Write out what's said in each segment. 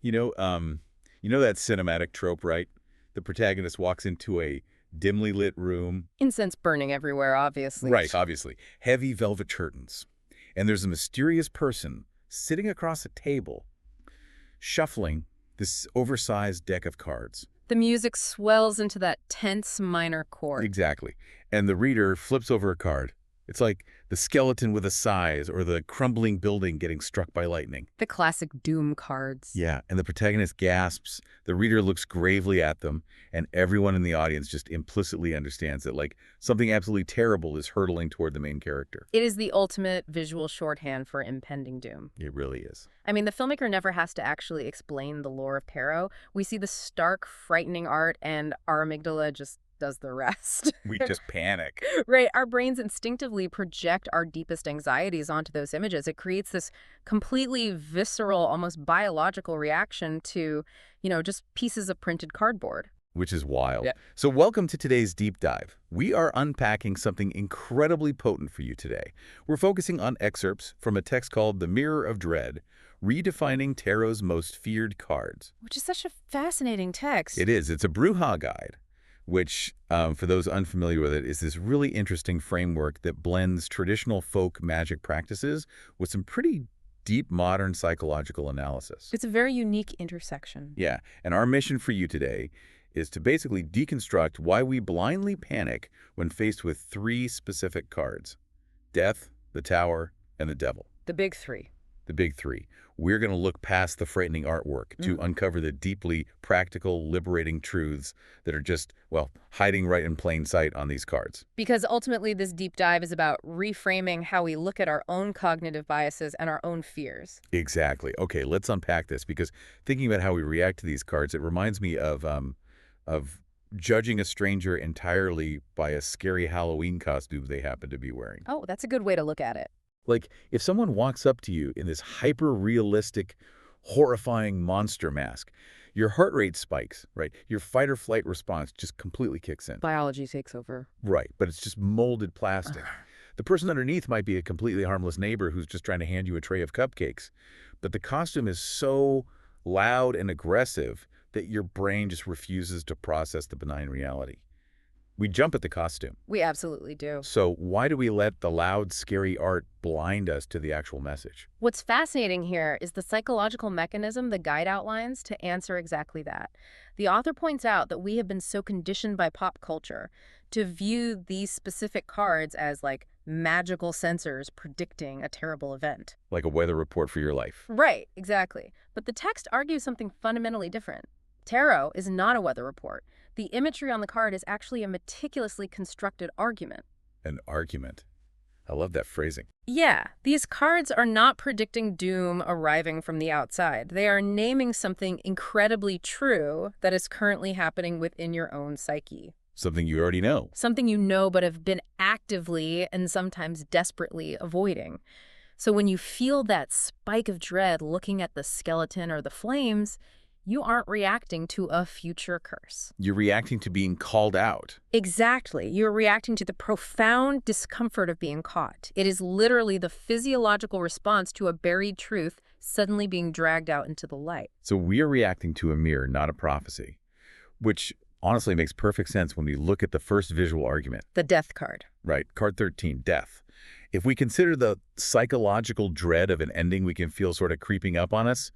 You know, um, you know that cinematic trope, right? The protagonist walks into a dimly lit room. Incense burning everywhere, obviously. Right, obviously. Heavy velvet curtains. And there's a mysterious person sitting across a table, shuffling this oversized deck of cards. The music swells into that tense minor chord. Exactly. And the reader flips over a card. It's like the skeleton with a size or the crumbling building getting struck by lightning. The classic doom cards. Yeah, and the protagonist gasps, the reader looks gravely at them, and everyone in the audience just implicitly understands that, like, something absolutely terrible is hurtling toward the main character. It is the ultimate visual shorthand for impending doom. It really is. I mean, the filmmaker never has to actually explain the lore of tarot. We see the stark, frightening art, and our amygdala just does the rest. We just panic. Right. Our brains instinctively project our deepest anxieties onto those images. It creates this completely visceral, almost biological reaction to, just pieces of printed cardboard. Which is wild. Yeah. So welcome to today's deep dive. We are unpacking something incredibly potent for you today. We're focusing on excerpts from a text called The Mirror of Dread, Redefining Tarot's Most Feared Cards. Which is such a fascinating text. It is. It's a Bruha guide, which, for those unfamiliar with it, is this really interesting framework that blends traditional folk magic practices with some pretty deep modern psychological analysis. It's a very unique intersection. Yeah, and our mission for you today is to basically deconstruct why we blindly panic when faced with three specific cards: Death, the Tower, and the Devil. The big three. The big three. We're going to look past the frightening artwork to uncover the deeply practical, liberating truths that are just, well, hiding right in plain sight on these cards. Because ultimately this deep dive is about reframing how we look at our own cognitive biases and our own fears. Exactly. Okay, let's unpack this, because thinking about how we react to these cards, it reminds me of judging a stranger entirely by a scary Halloween costume they happen to be wearing. Oh, that's a good way to look at it. Like, if someone walks up to you in this hyper-realistic, horrifying monster mask, your heart rate spikes, right? Your fight-or-flight response just completely kicks in. Biology takes over. Right, but it's just molded plastic. The person underneath might be a completely harmless neighbor who's just trying to hand you a tray of cupcakes. But the costume is so loud and aggressive that your brain just refuses to process the benign reality. We jump at the costume. We absolutely do. So why do we let the loud, scary art blind us to the actual message? What's fascinating here is the psychological mechanism the guide outlines to answer exactly that. The author points out that we have been so conditioned by pop culture to view these specific cards as like magical sensors predicting a terrible event. Like a weather report for your life. Right, exactly. But the text argues something fundamentally different. Tarot is not a weather report. The imagery on the card is actually a meticulously constructed argument. An argument. I love that phrasing. Yeah, these cards are not predicting doom arriving from the outside. They are naming something incredibly true that is currently happening within your own psyche. Something you already know. Something you know but have been actively and sometimes desperately avoiding. So when you feel that spike of dread looking at the skeleton or the flames, you aren't reacting to a future curse. You're reacting to being called out. Exactly. You're reacting to the profound discomfort of being caught. It is literally the physiological response to a buried truth suddenly being dragged out into the light. So we're reacting to a mirror, not a prophecy, which honestly makes perfect sense when we look at the first visual argument. The death card. Right, card 13, death. If we consider the psychological dread of an ending we can feel sort of creeping up on us,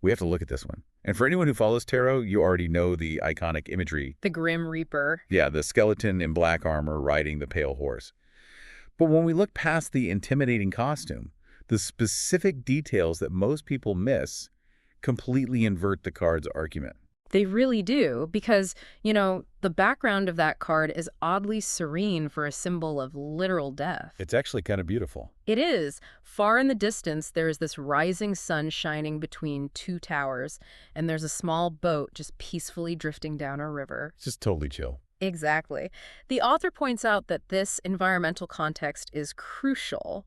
we have to look at this one. And for anyone who follows tarot, you already know the iconic imagery. The Grim Reaper. Yeah, the skeleton in black armor riding the pale horse. But when we look past the intimidating costume, the specific details that most people miss completely invert the card's argument. They really do, because, the background of that card is oddly serene for a symbol of literal death. It's actually kind of beautiful. It is. Far in the distance, there is this rising sun shining between two towers, and there's a small boat just peacefully drifting down a river. It's just totally chill. Exactly. The author points out that this environmental context is crucial.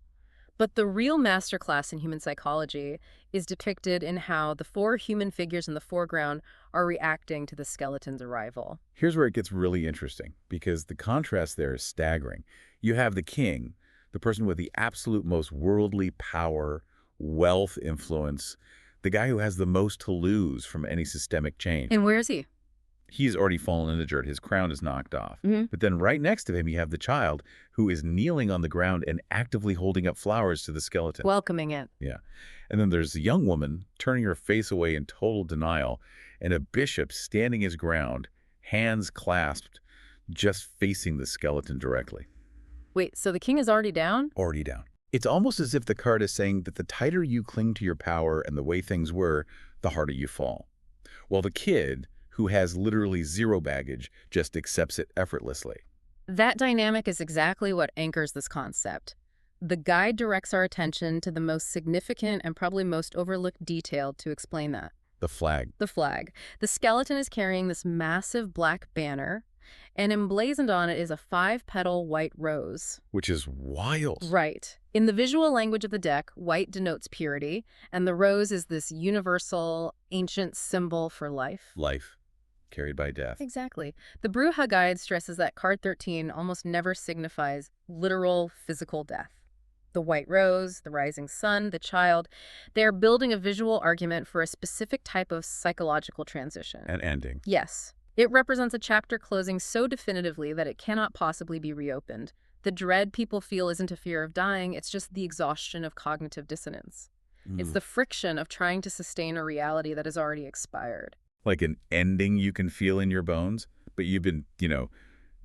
But the real masterclass in human psychology is depicted in how the four human figures in the foreground are reacting to the skeleton's arrival. Here's where it gets really interesting, because the contrast there is staggering. You have the king, the person with the absolute most worldly power, wealth, influence, the guy who has the most to lose from any systemic change. And where is he? He's already fallen in the dirt. His crown is knocked off. Mhm. But then right next to him, you have the child who is kneeling on the ground and actively holding up flowers to the skeleton. Welcoming it. Yeah. And then there's a young woman turning her face away in total denial, and a bishop standing his ground, hands clasped, just facing the skeleton directly. Wait, so the king is already down? Already down. It's almost as if the card is saying that the tighter you cling to your power and the way things were, the harder you fall. While the kid, who has literally zero baggage, just accepts it effortlessly. That dynamic is exactly what anchors this concept. The guide directs our attention to the most significant and probably most overlooked detail to explain that. The flag. The flag. The skeleton is carrying this massive black banner, and emblazoned on it is a 5-petal white rose. Which is wild. Right. In the visual language of the deck, white denotes purity, and the rose is this universal, ancient symbol for life. Life. Carried by death. Exactly. The Bruha guide stresses that card 13 almost never signifies literal physical death. The white rose, the rising sun, the child, they are building a visual argument for a specific type of psychological transition. An ending. Yes. It represents a chapter closing so definitively that it cannot possibly be reopened. The dread people feel isn't a fear of dying, it's just the exhaustion of cognitive dissonance. It's the friction of trying to sustain a reality that has already expired. Like an ending you can feel in your bones, but you've been,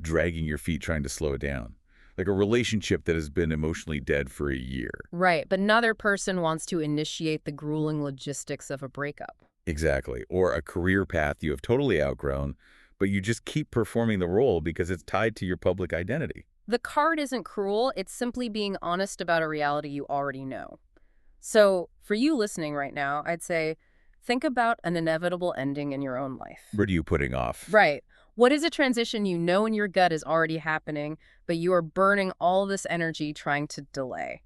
dragging your feet trying to slow it down. Like a relationship that has been emotionally dead for a year. Right, but another person wants to initiate the grueling logistics of a breakup. Exactly. Or a career path you have totally outgrown, but you just keep performing the role because it's tied to your public identity. The card isn't cruel, it's simply being honest about a reality you already know. So, for you listening right now, I'd say, think about an inevitable ending in your own life. What are you putting off? Right. What is a transition you know in your gut is already happening, but you are burning all this energy trying to delay?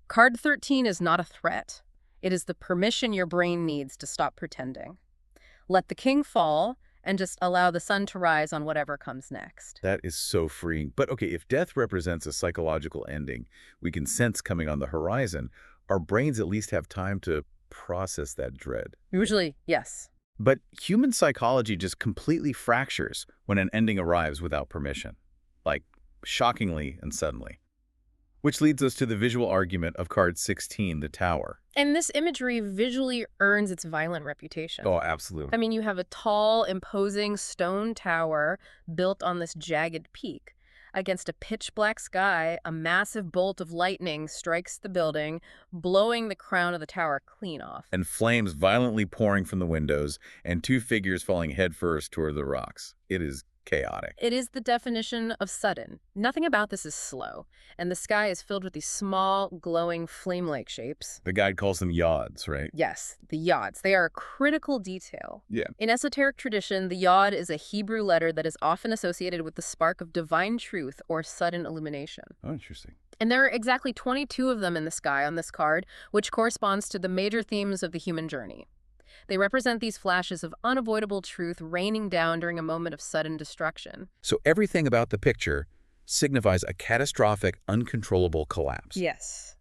Card 13 is not a threat. It is the permission your brain needs to stop pretending. Let the king fall and just allow the sun to rise on whatever comes next. That is so freeing. But okay, if death represents a psychological ending we can sense coming on the horizon, our brains at least have time to process that dread. Usually, yes. But human psychology just completely fractures when an ending arrives without permission. Like, shockingly and suddenly. Which leads us to the visual argument of card 16, the tower. And this imagery visually earns its violent reputation. Oh, absolutely. I mean, you have a tall, imposing stone tower built on this jagged peak. Against a pitch-black sky, a massive bolt of lightning strikes the building, blowing the crown of the tower clean off. And flames violently pouring from the windows, and two figures falling headfirst toward the rocks. It is chaotic. It is the definition of sudden. Nothing about this is slow, and the sky is filled with these small, glowing, flame-like shapes. The guide calls them yods, right? Yes, the yods. They are a critical detail. Yeah. In esoteric tradition, the yod is a Hebrew letter that is often associated with the spark of divine truth or sudden illumination. Oh, interesting. And there are exactly 22 of them in the sky on this card, which corresponds to the major themes of the human journey. They represent these flashes of unavoidable truth raining down during a moment of sudden destruction. So everything about the picture signifies a catastrophic, uncontrollable collapse. Yes.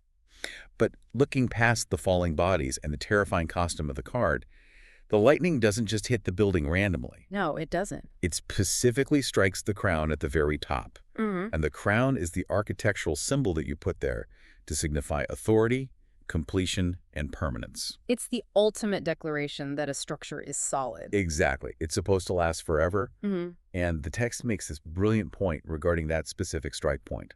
But looking past the falling bodies and the terrifying costume of the card, the lightning doesn't just hit the building randomly. No, it doesn't. It specifically strikes the crown at the very top. And the crown is the architectural symbol that you put there to signify authority, completion, and permanence. It's the ultimate declaration that a structure is solid. Exactly. It's supposed to last forever. And the text makes this brilliant point regarding that specific strike point.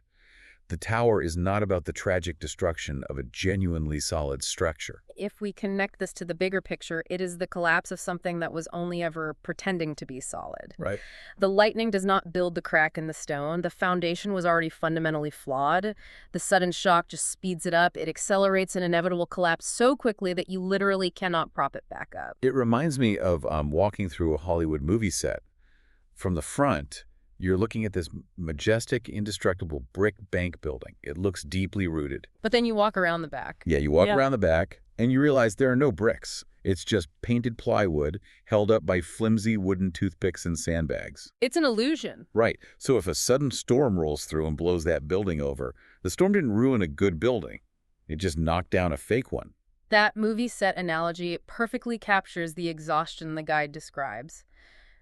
The tower is not about the tragic destruction of a genuinely solid structure. If we connect this to the bigger picture, it is the collapse of something that was only ever pretending to be solid. Right. The lightning does not build the crack in the stone. The foundation was already fundamentally flawed. The sudden shock just speeds it up. It accelerates an inevitable collapse so quickly that you literally cannot prop it back up. It reminds me of walking through a Hollywood movie set. From the front, you're looking at this majestic, indestructible brick bank building. It looks deeply rooted. But then you walk around the back. Yeah, you walk around the back, and you realize there are no bricks. It's just painted plywood held up by flimsy wooden toothpicks and sandbags. It's an illusion. Right. So if a sudden storm rolls through and blows that building over, the storm didn't ruin a good building. It just knocked down a fake one. That movie set analogy perfectly captures the exhaustion the guide describes.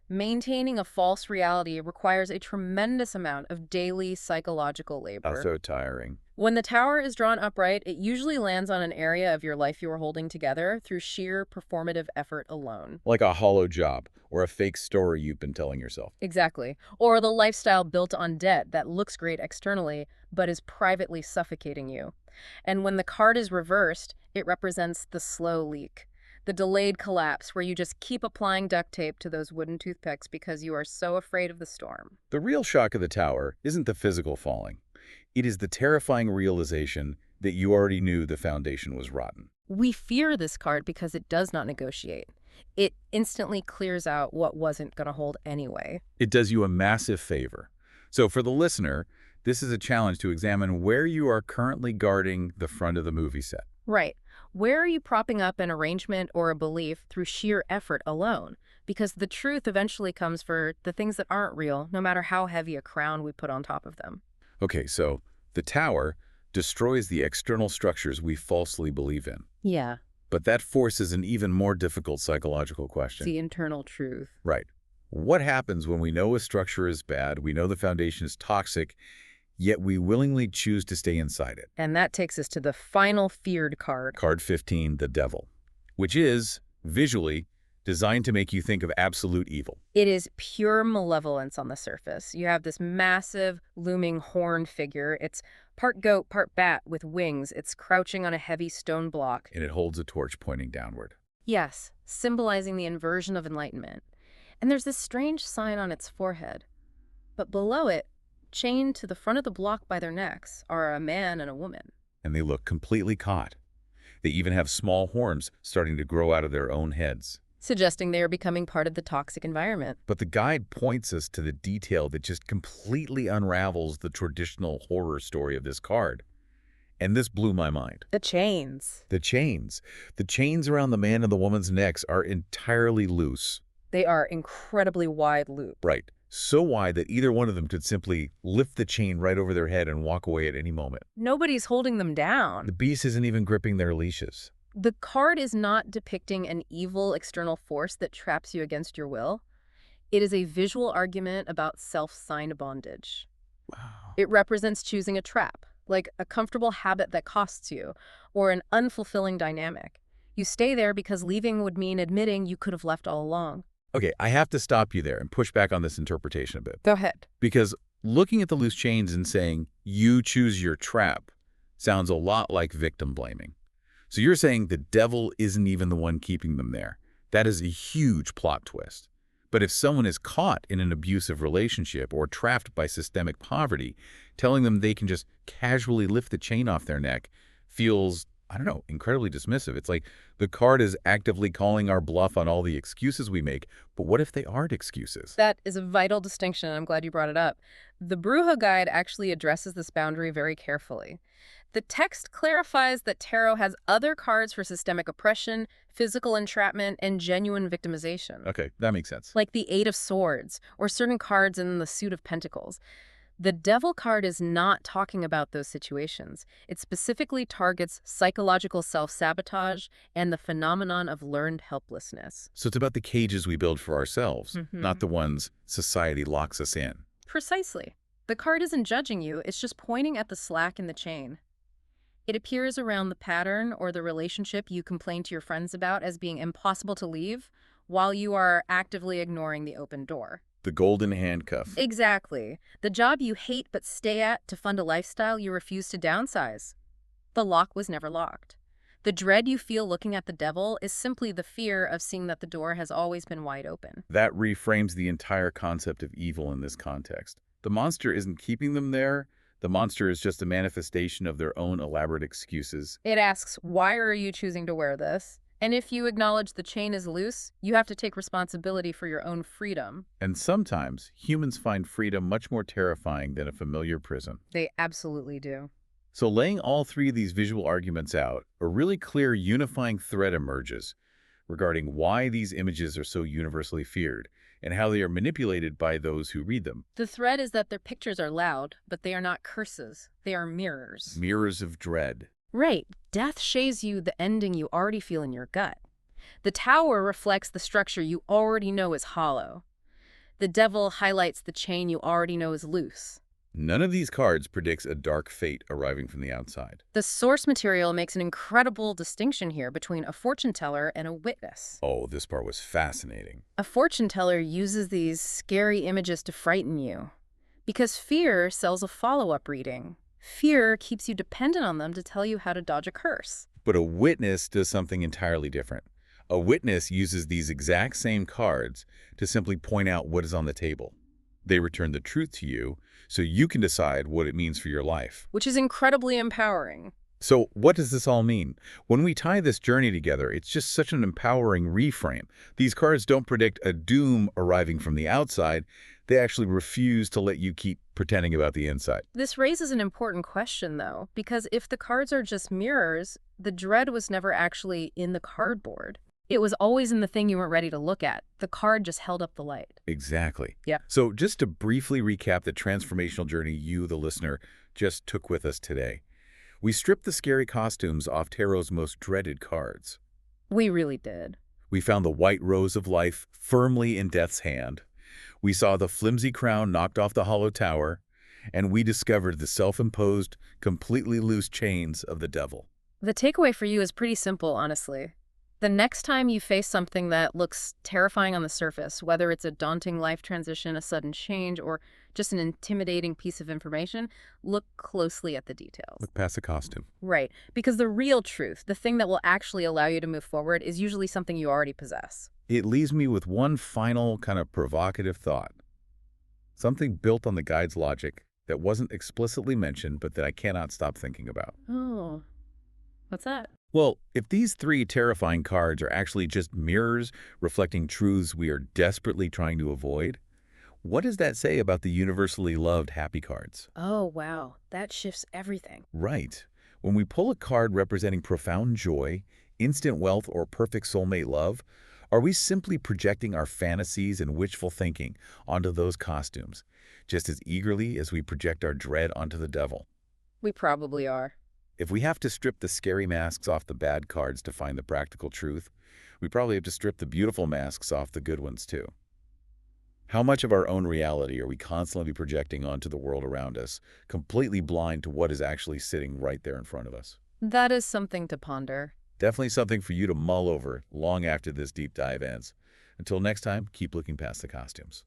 Maintaining a false reality requires a tremendous amount of daily psychological labor. So tiring. When the tower is drawn upright, it usually lands on an area of your life you are holding together through sheer performative effort alone. Like a hollow job or a fake story you've been telling yourself. Exactly. Or the lifestyle built on debt that looks great externally, but is privately suffocating you. And when the card is reversed, it represents the slow leak, the delayed collapse where you just keep applying duct tape to those wooden toothpicks because you are so afraid of the storm. The real shock of the tower isn't the physical falling. It is the terrifying realization that you already knew the foundation was rotten. We fear this card because it does not negotiate. It instantly clears out what wasn't going to hold anyway. It does you a massive favor. So for the listener, this is a challenge to examine where you are currently guarding the front of the movie set. Right. Where are you propping up an arrangement or a belief through sheer effort alone? Because the truth eventually comes for the things that aren't real, no matter how heavy a crown we put on top of them. Okay, so the tower destroys the external structures we falsely believe in. Yeah. But that forces an even more difficult psychological It's question. the internal truth. Right. What happens when we know a structure is bad, we know the foundation is toxic, yet we willingly choose to stay inside it? And that takes us to the final feared card. Card 15, the devil, which is, visually, designed to make you think of absolute evil. It is pure malevolence on the surface. You have this massive, looming horned figure. It's part goat, part bat with wings. It's crouching on a heavy stone block. And it holds a torch pointing downward. Yes, symbolizing the inversion of enlightenment. And there's this strange sign on its forehead. But below it, chained to the front of the block by their necks, are a man and a woman. And they look completely caught. They even have small horns starting to grow out of their own heads. Suggesting they are becoming part of the toxic environment. But the guide points us to the detail that just completely unravels the traditional horror story of this card. And this blew my mind. The chains. The chains. The chains around the man and the woman's necks are entirely loose. They are incredibly wide loop. Right. So wide that either one of them could simply lift the chain right over their head and walk away at any moment. Nobody's holding them down. The beast isn't even gripping their leashes. The card is not depicting an evil external force that traps you against your will. It is a visual argument about self-signed bondage. Wow. It represents choosing a trap, like a comfortable habit that costs you, or an unfulfilling dynamic. You stay there because leaving would mean admitting you could have left all along. Okay, I have to stop you there and push back on this interpretation a bit. Go ahead. Because looking at the loose chains and saying, you choose your trap, sounds a lot like victim blaming. So you're saying the devil isn't even the one keeping them there. That is a huge plot twist. But if someone is caught in an abusive relationship or trapped by systemic poverty, telling them they can just casually lift the chain off their neck feels, I don't know, incredibly dismissive. It's like the card is actively calling our bluff on all the excuses we make. But what if they aren't excuses? That is a vital distinction, and I'm glad you brought it up. The Bruha guide actually addresses this boundary very carefully. The text clarifies that tarot has other cards for systemic oppression, physical entrapment, and genuine victimization. Okay, that makes sense. Like the Eight of Swords, or certain cards in the Suit of Pentacles. The Devil card is not talking about those situations. It specifically targets psychological self-sabotage and the phenomenon of learned helplessness. So it's about the cages we build for ourselves, not the ones society locks us in. Precisely. The card isn't judging you, it's just pointing at the slack in the chain. It appears around the pattern or the relationship you complain to your friends about as being impossible to leave, while you are actively ignoring the open door. The golden handcuff. Exactly. The job you hate but stay at to fund a lifestyle you refuse to downsize. The lock was never locked. The dread you feel looking at the devil is simply the fear of seeing that the door has always been wide open. That reframes the entire concept of evil in this context. The monster isn't keeping them there. The monster is just a manifestation of their own elaborate excuses. It asks, why are you choosing to wear this? And if you acknowledge the chain is loose, you have to take responsibility for your own freedom. And sometimes, humans find freedom much more terrifying than a familiar prison. They absolutely do. So laying all three of these visual arguments out, a really clear unifying thread emerges regarding why these images are so universally feared and how they are manipulated by those who read them. The thread is that their pictures are loud, but they are not curses. They are mirrors. Mirrors of dread. Right. Death shows you the ending you already feel in your gut. The tower reflects the structure you already know is hollow. The devil highlights the chain you already know is loose. None of these cards predicts a dark fate arriving from the outside. The source material makes an incredible distinction here between a fortune teller and a witness. Oh, this part was fascinating. A fortune teller uses these scary images to frighten you because fear sells a follow-up reading. Fear keeps you dependent on them to tell you how to dodge a curse. But a witness does something entirely different. A witness uses these exact same cards to simply point out what is on the table. They return the truth to you so you can decide what it means for your life. Which is incredibly empowering. So what does this all mean? When we tie this journey together, it's just such an empowering reframe. These cards don't predict a doom arriving from the outside. They actually refuse to let you keep pretending about the inside. This raises an important question, though, because if the cards are just mirrors, the dread was never actually in the cardboard. It was always in the thing you weren't ready to look at. The card just held up the light. Exactly. Yeah. So just to briefly recap the transformational journey you, the listener, just took with us today. We stripped the scary costumes off Tarot's most dreaded cards. We really did. We found the white rose of life firmly in death's hand. We saw the flimsy crown knocked off the hollow tower, and we discovered the self-imposed, completely loose chains of the devil. The takeaway for you is pretty simple, honestly. The next time you face something that looks terrifying on the surface, whether it's a daunting life transition, a sudden change, or just an intimidating piece of information, look closely at the details. Look past the costume. Right, because the real truth, the thing that will actually allow you to move forward, is usually something you already possess. It leaves me with one final kind of provocative thought. Something built on the guide's logic that wasn't explicitly mentioned, but that I cannot stop thinking about. Oh, what's that? Well, if these three terrifying cards are actually just mirrors reflecting truths we are desperately trying to avoid, what does that say about the universally loved happy cards? Oh, wow. That shifts everything. Right. When we pull a card representing profound joy, instant wealth, or perfect soulmate love, are we simply projecting our fantasies and wishful thinking onto those costumes, just as eagerly as we project our dread onto the devil? We probably are. If we have to strip the scary masks off the bad cards to find the practical truth, we probably have to strip the beautiful masks off the good ones too. How much of our own reality are we constantly projecting onto the world around us, completely blind to what is actually sitting right there in front of us? That is something to ponder. Definitely something for you to mull over long after this deep dive ends. Until next time, keep looking past the costumes.